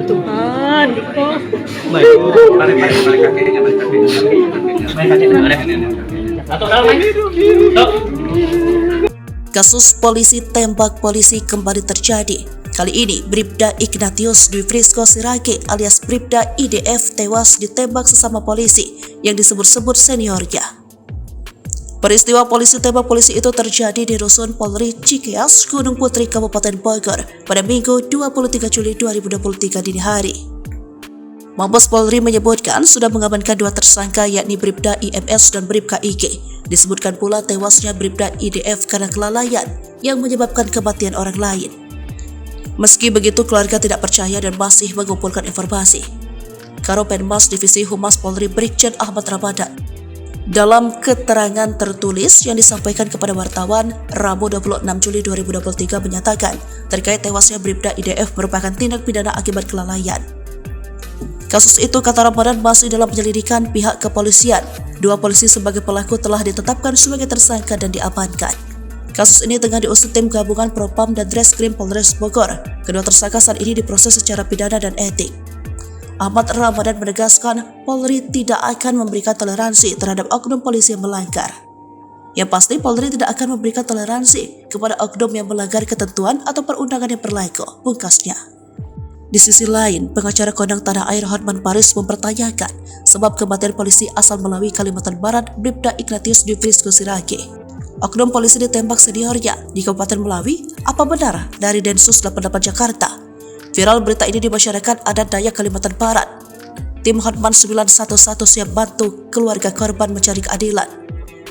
Tuhan, Diko. Baik, balik kakinya, balik kakinya. Atau dalam Kasus polisi tembak polisi kembali terjadi. Kali ini, Bribda Ignatius Dwi Frisco Sirage alias Bribda IDF tewas ditembak sesama polisi yang disebut-sebut seniornya. Peristiwa polisi tembak polisi itu terjadi di Rusun Polri Cikeas, Gunung Putri, Kabupaten Bogor pada Minggu 23 Juli 2023 dini hari. Mabes Polri menyebutkan sudah mengamankan dua tersangka yakni Bribda IMS dan Bribka IG. Disebutkan pula tewasnya Bribda IDF karena kelalaian yang menyebabkan kematian orang lain. Meski begitu, keluarga tidak percaya dan masih mengumpulkan informasi. Karopenmas Divisi Humas Polri Brigjen Ahmad Ramadan dalam keterangan tertulis yang disampaikan kepada wartawan Rabu 26 Juli 2023 menyatakan terkait tewasnya Bribda IDF merupakan tindak pidana akibat kelalaian. Kasus itu, kata Ramadan, masih dalam penyelidikan pihak kepolisian. Dua polisi sebagai pelaku telah ditetapkan sebagai tersangka dan diamankan. Kasus ini tengah diusut tim gabungan Propam dan Reskrim Polres Bogor. Kedua tersangka saat ini diproses secara pidana dan etik. Ahmad Ramadan menegaskan Polri tidak akan memberikan toleransi terhadap oknum polisi yang melanggar. Yang pasti, Polri tidak akan memberikan toleransi kepada oknum yang melanggar ketentuan atau perundangan yang berlaku, pungkasnya. Di sisi lain, pengacara Kondang Tanah Air Hotman Paris mempertanyakan sebab kematian polisi asal Melawi Kalimantan Barat Bribda Ignatius Dwi Frisco Sirage. Oknum polisi ditembak seniornya di Kabupaten Melawi. Apa benar dari Densus 88 Jakarta? Viral berita ini di masyarakat adat Dayak Kalimantan Barat. Tim Hotman 911 siap bantu keluarga korban mencari keadilan.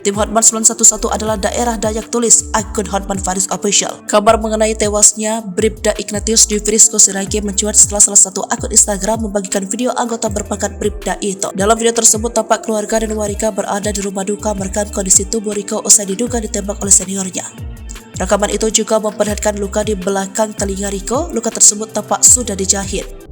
Tim Hotman 911 adalah daerah Dayak, tulis akun Hotman Faris Official. Kabar mengenai tewasnya Bribda Ignatius Dwi Frisco Sirage mencuat setelah salah satu akun Instagram membagikan video anggota berpangkat Bribda itu. Dalam video tersebut tampak keluarga dan warga berada di rumah duka merekam kondisi tubuh Riko usai diduga ditembak oleh seniornya. Rekaman itu juga memperlihatkan luka di belakang telinga Riko. Luka tersebut tampak sudah dijahit.